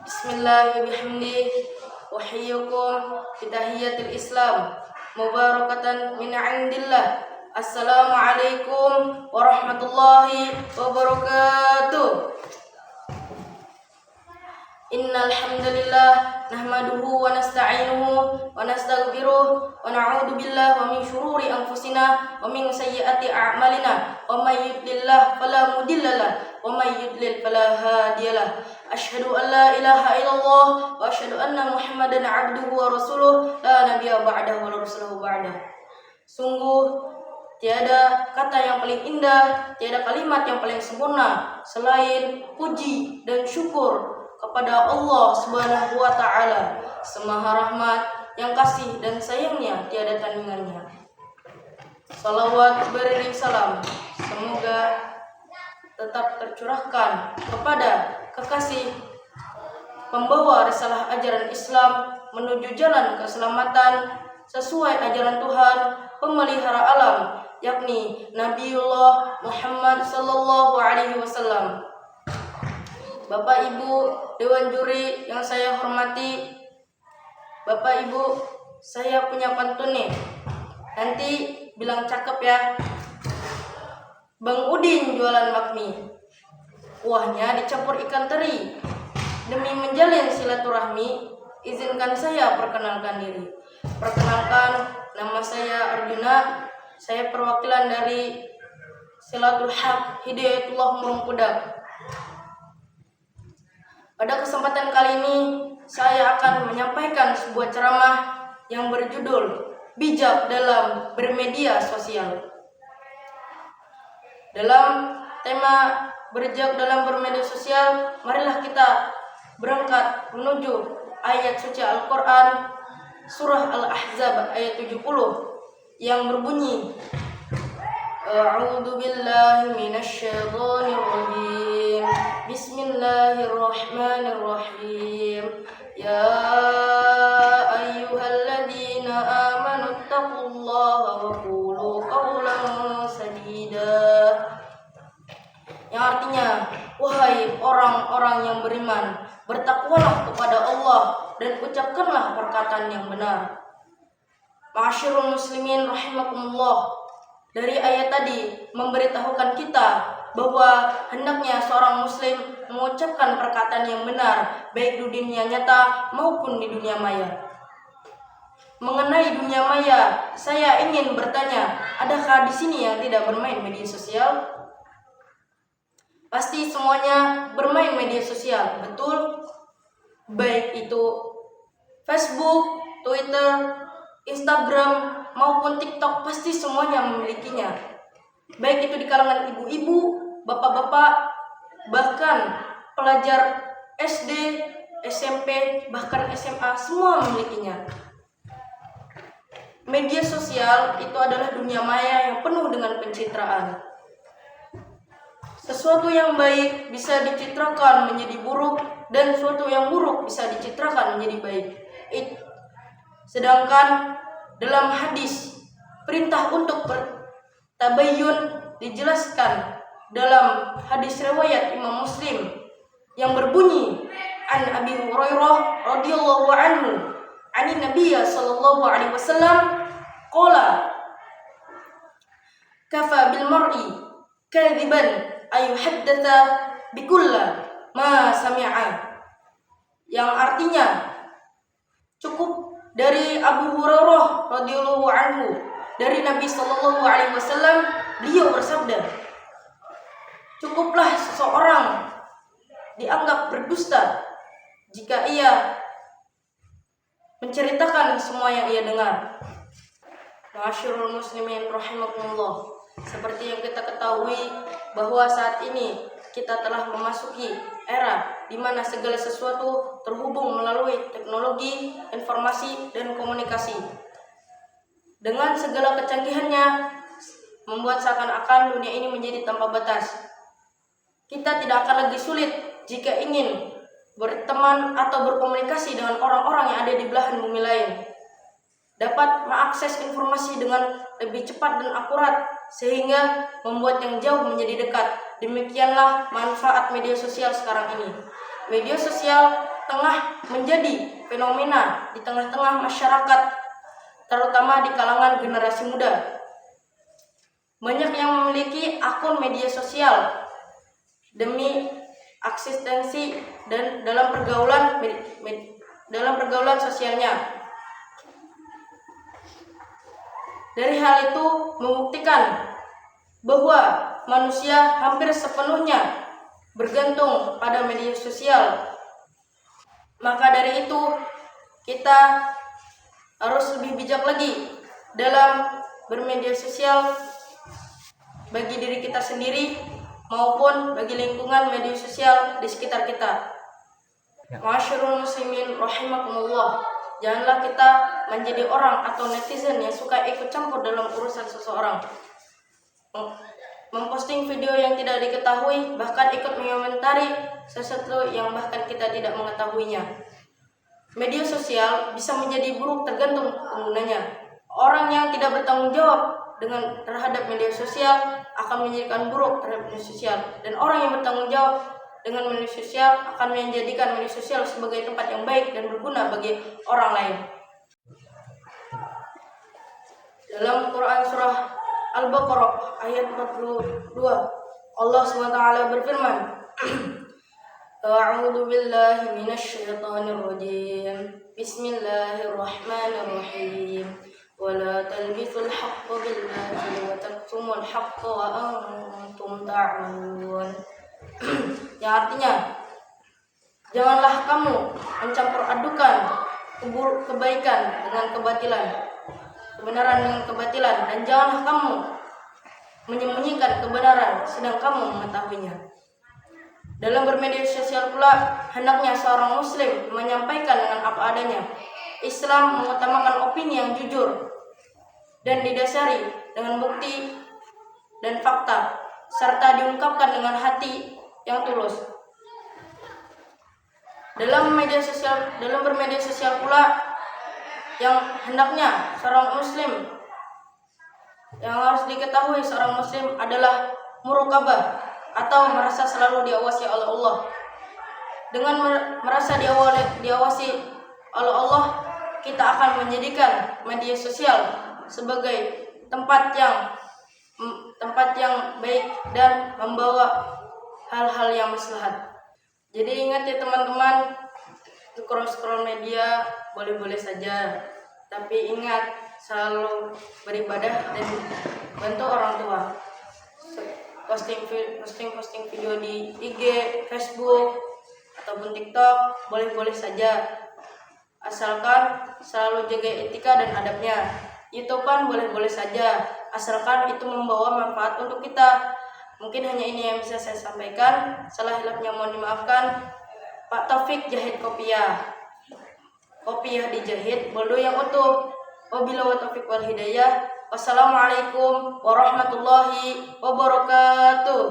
Bismillahirrahmanirrahim. Wahiyukum bitahiyatil Islam mubarakatan min indillah. Assalamualaikum warahmatullahi wabarakatuh. Innal hamdalillah nahmaduhu wa nasta'inuhu wa nastaghfiruh wa na'udzu billahi wa min shururi anfusina wa min sayyiati a'malina wa may yudlillah fala mudhillalah wa may yudlil fala hadiyalah. Asyhadu an la ilaha illallah wa asyhadu anna Muhammadan 'abduhu wa rasuluh la nabiyya ba'dahu wa la rasulahu ba'dahu. Sungguh tiada kata yang paling indah, tiada kalimat yang paling sempurna selain puji dan syukur kepada Allah Subhanahu wa taala, Semaha Rahmat, yang kasih dan sayangnya tiada tandingannya. Salawat beriring salam semoga tetap tercurahkan kepada kekasih pembawa risalah ajaran Islam menuju jalan keselamatan sesuai ajaran Tuhan pemelihara alam, yakni Nabiullah Muhammad sallallahu alaihi wasallam. Bapak Ibu Dewan Juri yang saya hormati, Bapak Ibu, saya punya pantun nih. Nanti bilang cakep ya. Bang Udin jualan bakmi, kuahnya dicampur ikan teri. Demi menjalin silaturahmi, izinkan saya perkenalkan diri. Perkenalkan, nama saya Arjuna. Saya perwakilan dari Silatul Haq Hidayatullah Murungkudak. Pada kesempatan kali ini, saya akan menyampaikan sebuah ceramah yang berjudul Bijak dalam Bermedia Sosial. Dalam tema bijak dalam bermedia sosial, marilah kita berangkat menuju ayat suci Al-Quran, surah Al-Ahzab ayat 70 yang berbunyi, A'udzu billahi minasyaitonir rajim. Bismillahirrahmanirrahim. Ya ayyuhalladzina amanu taqullaha wa qulu qawlan sadida. Yang artinya, wahai orang-orang yang beriman, bertakwalah kepada Allah dan ucapkanlah perkataan yang benar. Ma'asyiral muslimin rahimakumullah. Dari ayat tadi memberitahukan kita bahwa hendaknya seorang muslim mengucapkan perkataan yang benar baik di dunia nyata maupun di dunia maya. Mengenai dunia maya, saya ingin bertanya, adakah di sini yang tidak bermain media sosial? Pasti semuanya bermain media sosial, betul? Baik itu Facebook, Twitter, Instagram maupun TikTok, pasti semuanya memilikinya. Baik itu di kalangan ibu-ibu, bapak-bapak, bahkan pelajar SD, SMP, bahkan SMA, semua memilikinya. Media sosial itu adalah dunia maya yang penuh dengan pencitraan. Sesuatu yang baik bisa dicitrakan menjadi buruk, dan sesuatu yang buruk bisa dicitrakan menjadi baik. Sedangkan dalam hadis, perintah untuk bertabayyun dijelaskan dalam hadis riwayat Imam Muslim yang berbunyi, An Abi Hurairah radhiyallahu anhu, ani Nabiy sallallahu alaihi wasallam qala, kafa bil mar'i kadziban ayuhaddatsa bikulla ma sami'a. Yang artinya, cukup dari Abu Hurairah radhiyallahu anhu, dari Nabi sallallahu alaihi wasallam, beliau bersabda, cukuplah seseorang dianggap berdusta jika ia menceritakan semua yang ia dengar. Ma'asyiral muslimin rahimakumullah. Seperti yang kita ketahui bahwa saat ini kita telah memasuki era di mana segala sesuatu terhubung melalui teknologi, informasi, dan komunikasi. Dengan segala kecanggihannya, membuat seakan-akan dunia ini menjadi tanpa batas. Kita tidak akan lagi sulit jika ingin berteman atau berkomunikasi dengan orang-orang yang ada di belahan bumi lain. Dapat mengakses informasi dengan lebih cepat dan akurat, sehingga membuat yang jauh menjadi dekat. Demikianlah manfaat media sosial sekarang ini. Media sosial tengah menjadi fenomena di tengah-tengah masyarakat, terutama di kalangan generasi muda. Banyak yang memiliki akun media sosial demi eksistensi dan dalam pergaulan sosialnya. Dari hal itu membuktikan bahwa manusia hampir sepenuhnya bergantung pada media sosial. Maka dari itu kita harus lebih bijak lagi dalam bermedia sosial bagi diri kita sendiri maupun bagi lingkungan media sosial di sekitar kita. Ma'asyiral muslimin rahimakumullah. Janganlah kita menjadi orang atau netizen yang suka ikut campur dalam urusan seseorang, memposting video yang tidak diketahui, bahkan ikut mengomentari sesuatu yang bahkan kita tidak mengetahuinya. Media sosial bisa menjadi buruk tergantung penggunanya. Orang yang tidak bertanggung jawab terhadap media sosial akan menjadikan buruk terhadap media sosial, dan orang yang bertanggung jawab dengan media sosial akan menjadikan media sosial sebagai tempat yang baik dan berguna bagi orang lain. Dalam Quran surah Al-Baqarah ayat 42, Allah SWT berfirman, A'udzu billahi minasyaitonir rajim. Bismillahirrahmanirrahim. Wala talbisul haqqo bil batili wa taktumul haqqo wa antum ta'lamun. Yang artinya, janganlah kamu mencampur adukan kebaikan dengan kebatilan, kebenaran dengan kebatilan, dan janganlah kamu menyembunyikan kebenaran sedang kamu mengetahuinya. Dalam bermedia sosial pula, hendaknya seorang muslim menyampaikan dengan apa adanya. Islam mengutamakan opini yang jujur dan didasari dengan bukti dan fakta, serta diungkapkan dengan hati yang tulus. Dalam bermedia sosial pula, yang hendaknya seorang muslim, yang harus diketahui seorang muslim adalah muraqabah atau merasa selalu diawasi oleh Allah. Dengan merasa diawasi oleh Allah, kita akan menjadikan media sosial sebagai tempat yang baik dan membawa hal-hal yang maslahat. Jadi ingat ya teman-teman, scroll media boleh-boleh saja, tapi ingat selalu beribadah dan bantu orang tua. Posting video di IG, Facebook ataupun TikTok boleh-boleh saja, asalkan selalu jaga etika dan adabnya. YouTubean boleh-boleh saja, asalkan itu membawa manfaat untuk kita. Mungkin hanya ini yang bisa saya sampaikan. Salah hilapnya mohon dimaafkan. Pak Taufik jahit kopiah dijahit, boldo yang utuh. Wabillahi taufiq wal hidayah. Wassalamualaikum warahmatullahi wabarakatuh.